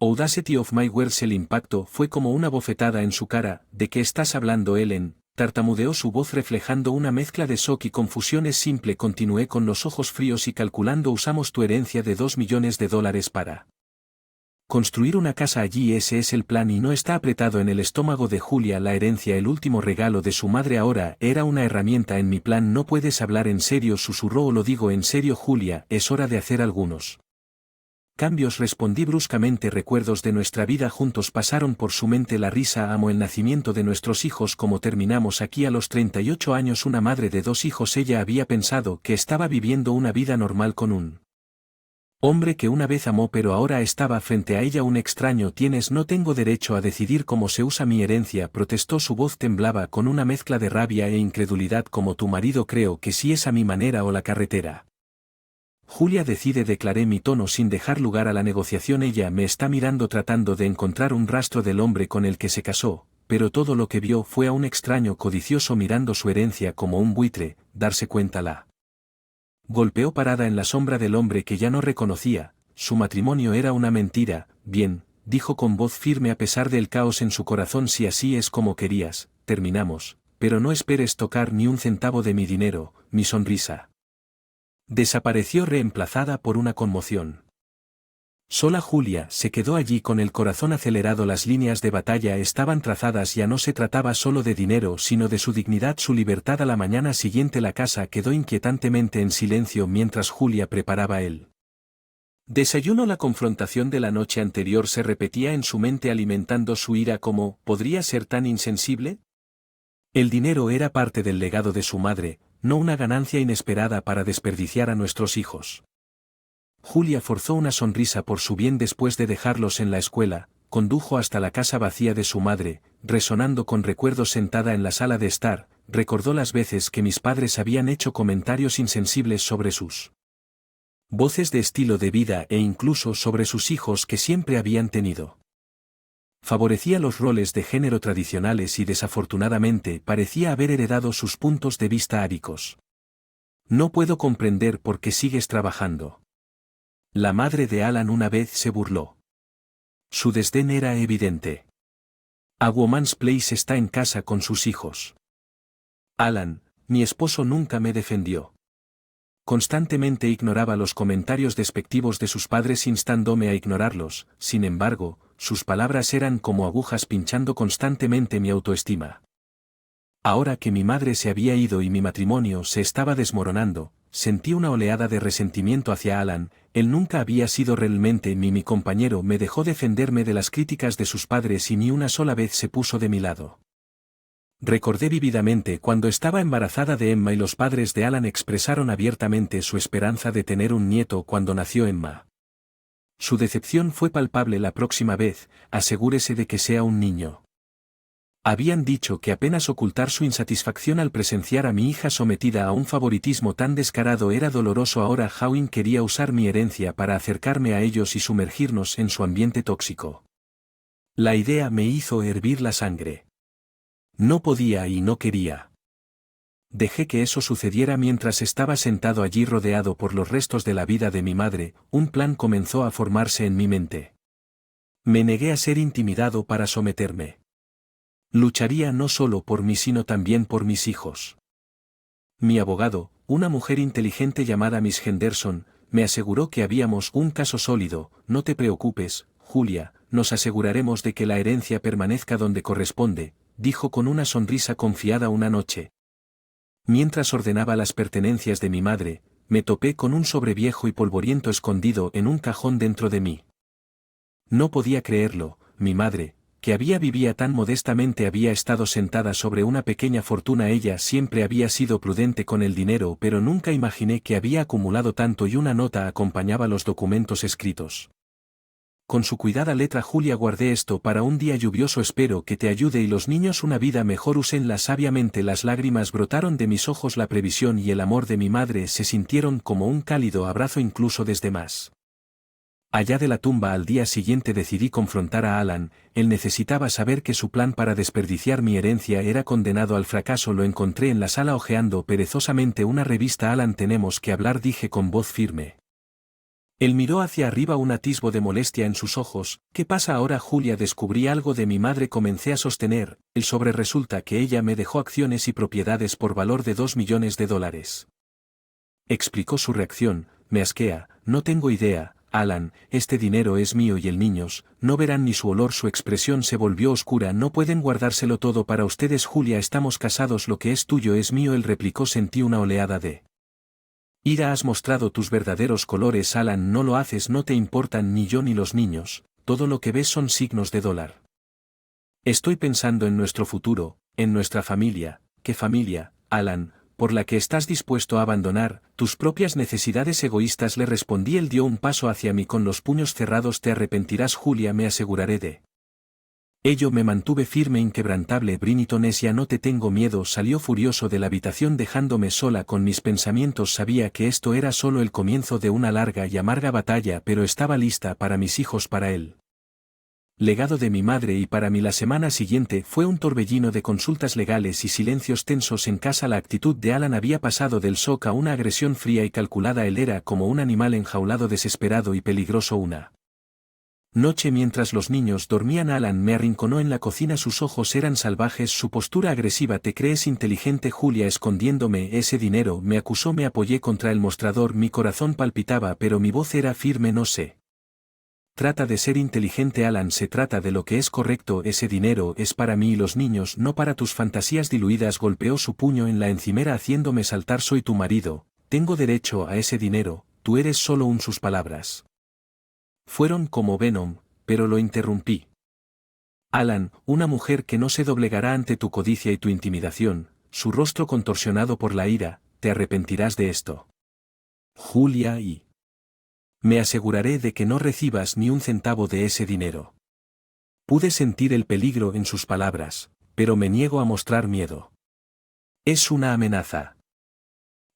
Audacity of my words. El impacto fue como una bofetada en su cara. ¿De qué estás hablando, Ellen? Tartamudeó su voz reflejando una mezcla de shock y confusión. Es simple. Continué con los ojos fríos y calculando. Usamos tu herencia de $2 millones para construir una casa allí. Ese es el plan y no está apretado en el estómago de Julia. La herencia, el último regalo de su madre, ahora era una herramienta en mi plan. No puedes hablar en serio, susurró. Lo digo en serio, Julia, es hora de hacer algunos cambios, respondí bruscamente. Recuerdos de nuestra vida juntos pasaron por su mente. La risa. Amo el nacimiento de nuestros hijos. Como terminamos aquí a los 38 años, una madre de 2 hijos. Ella había pensado que estaba viviendo una vida normal con un hombre que una vez amó, pero ahora estaba frente a ella un extraño. No tengo derecho a decidir cómo se usa mi herencia, protestó. Su voz temblaba con una mezcla de rabia e incredulidad. Como tu marido creo que sí es a mi manera o la carretera. Julia decide, declaré, mi tono sin dejar lugar a la negociación. Ella me está mirando tratando de encontrar un rastro del hombre con el que se casó, pero todo lo que vio fue a un extraño codicioso mirando su herencia como un buitre. Darse cuenta la golpeó parada en la sombra del hombre que ya no reconocía. Su matrimonio era una mentira. Bien, dijo con voz firme a pesar del caos en su corazón, si así es como querías, terminamos, pero no esperes tocar ni un centavo de mi dinero. Mi sonrisa desapareció reemplazada por una conmoción. Sola Julia se quedó allí con el corazón acelerado. Las líneas de batalla estaban trazadas. Ya no se trataba solo de dinero, sino de su dignidad, su libertad. A la mañana siguiente la casa quedó inquietantemente en silencio mientras Julia preparaba el desayuno. La confrontación de la noche anterior se repetía en su mente, alimentando su ira. ¿Cómo podría ser tan insensible? El dinero era parte del legado de su madre, no una ganancia inesperada para desperdiciar a nuestros hijos. Julia forzó una sonrisa. Por su bien, después de dejarlos en la escuela, condujo hasta la casa vacía de su madre, resonando con recuerdos. Sentada en la sala de estar, recordó las veces que mis padres habían hecho comentarios insensibles sobre sus voces de estilo de vida e incluso sobre sus hijos que siempre habían tenido. Favorecía los roles de género tradicionales y desafortunadamente parecía haber heredado sus puntos de vista áricos. No puedo comprender por qué sigues trabajando. La madre de Alan una vez se burló. Su desdén era evidente. A Woman's Place está en casa con sus hijos. Alan, mi esposo, nunca me defendió. Constantemente ignoraba los comentarios despectivos de sus padres, instándome a ignorarlos. Sin embargo, sus palabras eran como agujas pinchando constantemente mi autoestima. Ahora que mi madre se había ido y mi matrimonio se estaba desmoronando, sentí una oleada de resentimiento hacia Alan. Él nunca había sido realmente mi compañero. Me dejó defenderme de las críticas de sus padres y ni una sola vez se puso de mi lado. Recordé vívidamente cuando estaba embarazada de Emma y los padres de Alan expresaron abiertamente su esperanza de tener un nieto cuando nació Emma. Su decepción fue palpable. La próxima vez, asegúrese de que sea un niño. Habían dicho que apenas ocultar su insatisfacción al presenciar a mi hija sometida a un favoritismo tan descarado era doloroso. Ahora Hawin quería usar mi herencia para acercarme a ellos y sumergirnos en su ambiente tóxico. La idea me hizo hervir la sangre. No podía y no quería. Dejé que eso sucediera mientras estaba sentado allí rodeado por los restos de la vida de mi madre. Un plan comenzó a formarse en mi mente. Me negué a ser intimidado para someterme. Lucharía no solo por mí sino también por mis hijos. Mi abogado, una mujer inteligente llamada Miss Henderson, me aseguró que habíamos un caso sólido. No te preocupes, Julia, nos aseguraremos de que la herencia permanezca donde corresponde, dijo con una sonrisa confiada. Una noche, mientras ordenaba las pertenencias de mi madre, me topé con un sobre viejo y polvoriento escondido en un cajón dentro de mí. No podía creerlo. Mi madre, que vivía tan modestamente, había estado sentada sobre una pequeña fortuna. Ella siempre había sido prudente con el dinero, pero nunca imaginé que había acumulado tanto, y una nota acompañaba los documentos escritos. Con su cuidada letra: Julia, guardé esto para un día lluvioso, espero que te ayude y los niños una vida mejor, úsenla sabiamente. Las lágrimas brotaron de mis ojos. La previsión y el amor de mi madre se sintieron como un cálido abrazo incluso desde más allá de la tumba. Al día siguiente decidí confrontar a Alan. Él necesitaba saber que su plan para desperdiciar mi herencia era condenado al fracaso. Lo encontré en la sala hojeando perezosamente una revista. Alan, tenemos que hablar, dije con voz firme. Él miró hacia arriba, un atisbo de molestia en sus ojos. ¿Qué pasa ahora, Julia? Descubrí algo de mi madre, comencé a sostener. El sobre resulta que ella me dejó acciones y propiedades por valor de $2 millones. Explicó su reacción. Me asquea, no tengo idea, Alan, este dinero es mío y el niños, no verán ni su olor. Su expresión se volvió oscura. No pueden guardárselo todo para ustedes, Julia, estamos casados, lo que es tuyo es mío, él replicó. Sentí una oleada de ira. Has mostrado tus verdaderos colores, Alan, no lo haces, no te importan ni yo ni los niños, todo lo que ves son signos de dólar. Estoy pensando en nuestro futuro, en nuestra familia. ¿Qué familia, Alan, por la que estás dispuesto a abandonar tus propias necesidades egoístas? Le respondí. Él dio un paso hacia mí con los puños cerrados. Te arrepentirás, Julia, me aseguraré de ello. Me mantuve firme, inquebrantable. Briniton-Esia, no te tengo miedo. Salió furioso de la habitación dejándome sola con mis pensamientos. Sabía que esto era solo el comienzo de una larga y amarga batalla, pero estaba lista para mis hijos, para él, legado de mi madre, y para mí. La semana siguiente fue un torbellino de consultas legales y silencios tensos en casa. La actitud de Alan había pasado del shock a una agresión fría y calculada. Él era como un animal enjaulado, desesperado y peligroso. Una noche, mientras los niños dormían, Alan me arrinconó en la cocina. Sus ojos eran salvajes, su postura agresiva. ¿Te crees inteligente, Julia? Escondiéndome ese dinero, me acusó. Me apoyé contra el mostrador, mi corazón palpitaba, pero mi voz era firme. No se trata de ser inteligente, Alan, se trata de lo que es correcto. Ese dinero es para mí y los niños, no para tus fantasías diluidas. Golpeó su puño en la encimera haciéndome saltar. Soy tu marido, tengo derecho a ese dinero, tú eres solo un. Sus palabras fueron como Venom, pero lo interrumpí. Alan, una mujer que no se doblegará ante tu codicia y tu intimidación, su rostro contorsionado por la ira. Te arrepentirás de esto, Julia, y me aseguraré de que no recibas ni un centavo de ese dinero. Pude sentir el peligro en sus palabras, pero me niego a mostrar miedo. Es una amenaza.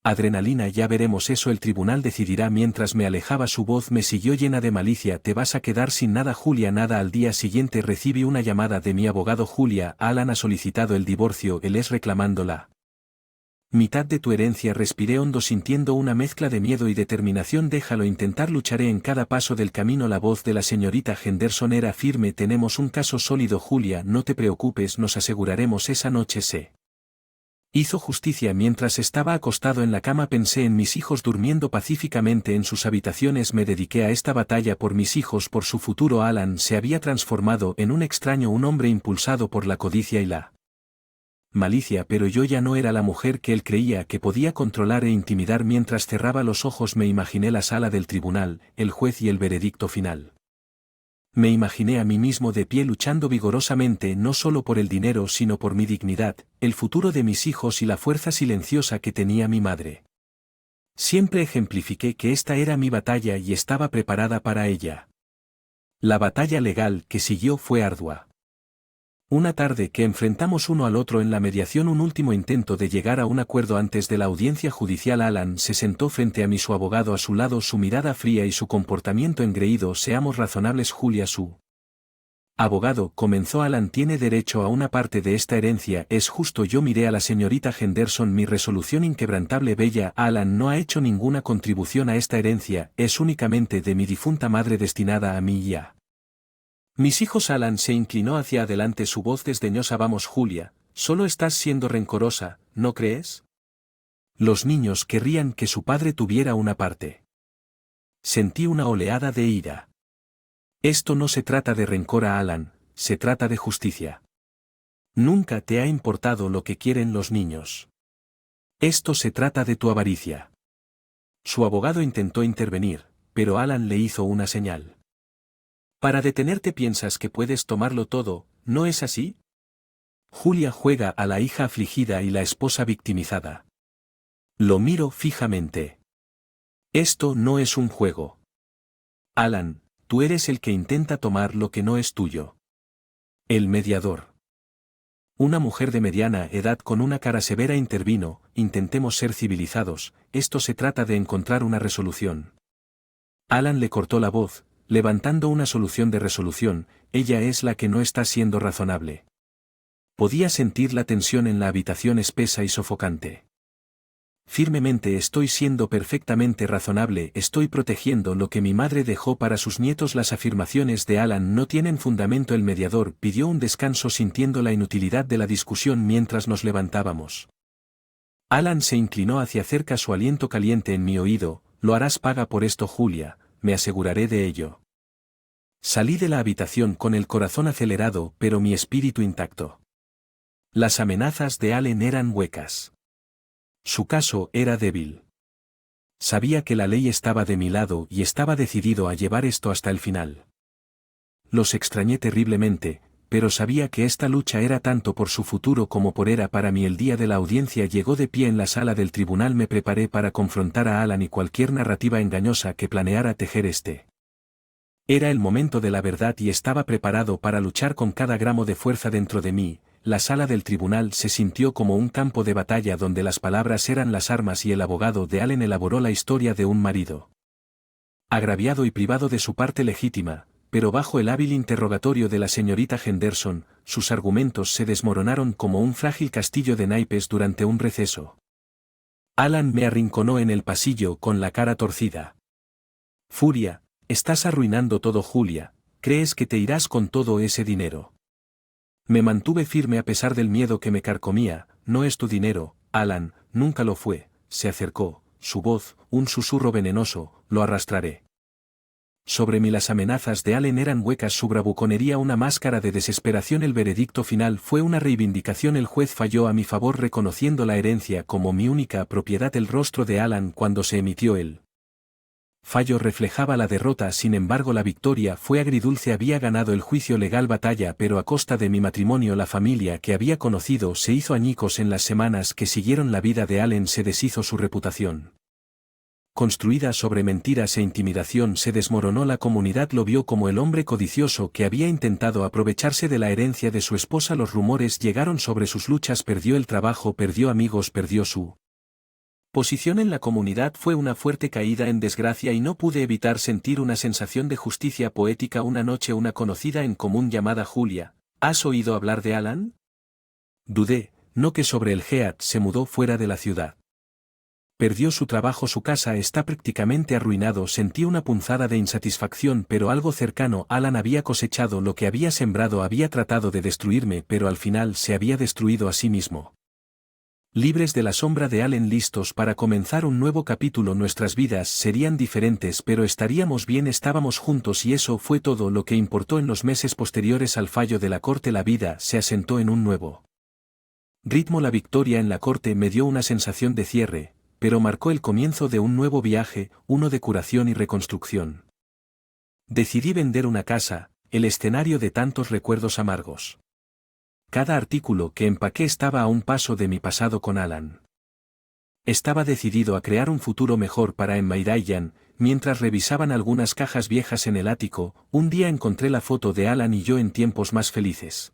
Adrenalina, ya veremos eso, el tribunal decidirá. Mientras me alejaba, su voz me siguió llena de malicia. Te vas a quedar sin nada, Julia, nada. Al día siguiente recibí una llamada de mi abogado. Julia, Alan ha solicitado el divorcio, él es reclamando la mitad de tu herencia. Respiré hondo sintiendo una mezcla de miedo y determinación. Déjalo intentar, lucharé en cada paso del camino. La voz de la señorita Henderson era firme. Tenemos un caso sólido, Julia, no te preocupes, nos aseguraremos. Esa noche se hizo justicia. Mientras estaba acostado en la cama pensé en mis hijos durmiendo pacíficamente en sus habitaciones. Me dediqué a esta batalla por mis hijos, por su futuro. Alan se había transformado en un extraño, un hombre impulsado por la codicia y la malicia, pero yo ya no era la mujer que él creía que podía controlar e intimidar. Mientras cerraba los ojos me imaginé la sala del tribunal, el juez y el veredicto final. Me imaginé a mí mismo de pie luchando vigorosamente, no solo por el dinero sino por mi dignidad, el futuro de mis hijos y la fuerza silenciosa que tenía mi madre. Siempre ejemplifiqué que esta era mi batalla y estaba preparada para ella. La batalla legal que siguió fue ardua. Una tarde que enfrentamos uno al otro en la mediación, un último intento de llegar a un acuerdo antes de la audiencia judicial. Alan se sentó frente a mí, su abogado a su lado, su mirada fría y su comportamiento engreído. Seamos razonables, Julia, su abogado comenzó. Alan tiene derecho a una parte de esta herencia, es justo. Yo miré a la señorita Henderson, mi resolución inquebrantable. Bella, Alan no ha hecho ninguna contribución a esta herencia, es únicamente de mi difunta madre destinada a mí y a mis hijos. Alan se inclinó hacia adelante, su voz desdeñosa. Vamos, Julia, solo estás siendo rencorosa, ¿no crees? Los niños querrían que su padre tuviera una parte. Sentí una oleada de ira. Esto no se trata de rencor a Alan, se trata de justicia. Nunca te ha importado lo que quieren los niños. Esto se trata de tu avaricia. Su abogado intentó intervenir, pero Alan le hizo una señal. Para detenerte. Piensas que puedes tomarlo todo, ¿no es así? Julia juega a la hija afligida y la esposa victimizada. Lo miro fijamente. Esto no es un juego. Alan, tú eres el que intenta tomar lo que no es tuyo. El mediador. Una mujer de mediana edad con una cara severa intervino. Intentemos ser civilizados, esto se trata de encontrar una resolución. Alan le cortó la voz, levantando una solución de resolución. Ella es la que no está siendo razonable. Podía sentir la tensión en la habitación espesa y sofocante. Firmemente estoy siendo perfectamente razonable, estoy protegiendo lo que mi madre dejó para sus nietos. Las afirmaciones de Alan no tienen fundamento. El mediador pidió un descanso sintiendo la inutilidad de la discusión mientras nos levantábamos. Alan se inclinó hacia cerca, su aliento caliente en mi oído. Lo harás, paga por esto, Julia, me aseguraré de ello. Salí de la habitación con el corazón acelerado pero mi espíritu intacto. Las amenazas de Alan eran huecas. Su caso era débil. Sabía que la ley estaba de mi lado y estaba decidido a llevar esto hasta el final. Los extrañé terriblemente, pero sabía que esta lucha era tanto por su futuro como por era para mí. El día de la audiencia llegó de pie en la sala del tribunal. Me preparé para confrontar a Alan y cualquier narrativa engañosa que planeara tejer Era el momento de la verdad y estaba preparado para luchar con cada gramo de fuerza dentro de mí. La sala del tribunal se sintió como un campo de batalla donde las palabras eran las armas y el abogado de Alan elaboró la historia de un marido agraviado y privado de su parte legítima, pero bajo el hábil interrogatorio de la señorita Henderson, sus argumentos se desmoronaron como un frágil castillo de naipes durante un receso. Alan me arrinconó en el pasillo con la cara torcida. Furia, estás arruinando todo, Julia, ¿crees que te irás con todo ese dinero? Me mantuve firme a pesar del miedo que me carcomía. No es tu dinero, Alan, nunca lo fue. Se acercó, su voz, un susurro venenoso, lo arrastraré. Sobre mí las amenazas de Alan eran huecas, su bravuconería una máscara de desesperación. El veredicto final fue una reivindicación. El juez falló a mi favor reconociendo la herencia como mi única propiedad. El rostro de Alan cuando se emitió el fallo reflejaba la derrota, sin embargo la victoria fue agridulce. Había ganado el juicio legal batalla, pero a costa de mi matrimonio. La familia que había conocido se hizo añicos en las semanas que siguieron. La vida de Alan se deshizo, su reputación, construida sobre mentiras e intimidación, se desmoronó. La comunidad lo vio como el hombre codicioso que había intentado aprovecharse de la herencia de su esposa. Los rumores llegaron sobre sus luchas, perdió el trabajo, perdió amigos, perdió su posición en la comunidad. Fue una fuerte caída en desgracia y no pude evitar sentir una sensación de justicia poética. Una noche una conocida en común llamada Julia, ¿has oído hablar de Alan? Dudé, no que sobre el Heath se mudó fuera de la ciudad. Perdió su trabajo, su casa está prácticamente arruinado. Sentí una punzada de insatisfacción, pero algo cercano. Alan había cosechado lo que había sembrado, había tratado de destruirme, pero al final se había destruido a sí mismo. Libres de la sombra de Alan, listos para comenzar un nuevo capítulo. Nuestras vidas serían diferentes, pero estaríamos bien, estábamos juntos y eso fue todo lo que importó. En los meses posteriores al fallo de la corte la vida se asentó en un nuevo ritmo. La victoria en la corte me dio una sensación de cierre, pero marcó el comienzo de un nuevo viaje, uno de curación y reconstrucción. Decidí vender una casa, el escenario de tantos recuerdos amargos. Cada artículo que empaqué estaba a un paso de mi pasado con Alan. Estaba decidido a crear un futuro mejor para Emma y Diane. Mientras revisaban algunas cajas viejas en el ático, un día encontré la foto de Alan y yo en tiempos más felices.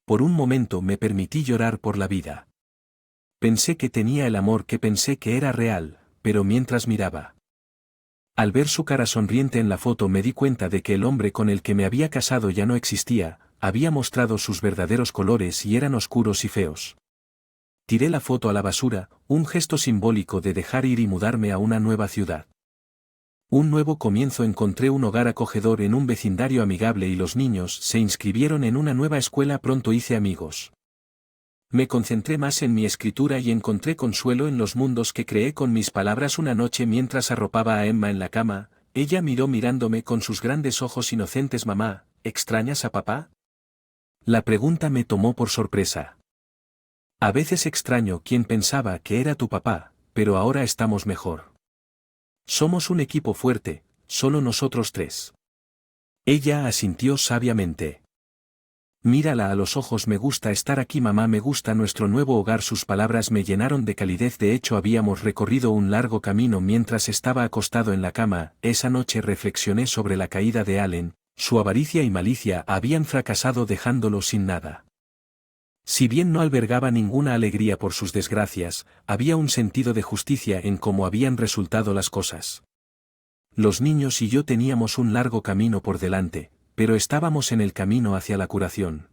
Por un momento me permití llorar por la vida. Pensé que tenía el amor que pensé que era real, pero mientras miraba al ver su cara sonriente en la foto me di cuenta de que el hombre con el que me había casado ya no existía, había mostrado sus verdaderos colores y eran oscuros y feos. Tiré la foto a la basura, un gesto simbólico de dejar ir y mudarme a una nueva ciudad. Un nuevo comienzo. Encontré un hogar acogedor en un vecindario amigable y los niños se inscribieron en una nueva escuela. Pronto hice amigos. Me concentré más en mi escritura y encontré consuelo en los mundos que creé con mis palabras. Una noche mientras arropaba a Emma en la cama, ella miró mirándome con sus grandes ojos inocentes. Mamá, ¿extrañas a papá? La pregunta me tomó por sorpresa. A veces extraño quien pensaba que era tu papá, pero ahora estamos mejor. Somos un equipo fuerte, solo nosotros tres. Ella asintió sabiamente. Mírala a los ojos. Me gusta estar aquí, mamá, me gusta nuestro nuevo hogar. Sus palabras me llenaron de calidez. De hecho, habíamos recorrido un largo camino mientras estaba acostado en la cama. Esa noche reflexioné sobre la caída de Alan. Su avaricia y malicia habían fracasado dejándolo sin nada. Si bien no albergaba ninguna alegría por sus desgracias, había un sentido de justicia en cómo habían resultado las cosas. Los niños y yo teníamos un largo camino por delante, pero estábamos en el camino hacia la curación.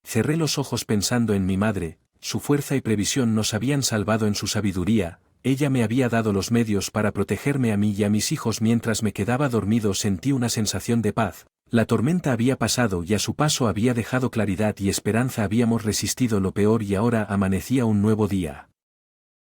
Cerré los ojos pensando en mi madre, su fuerza y previsión nos habían salvado en su sabiduría, ella me había dado los medios para protegerme a mí y a mis hijos mientras me quedaba dormido. Sentí una sensación de paz, la tormenta había pasado y a su paso había dejado claridad y esperanza. Habíamos resistido lo peor y ahora amanecía un nuevo día.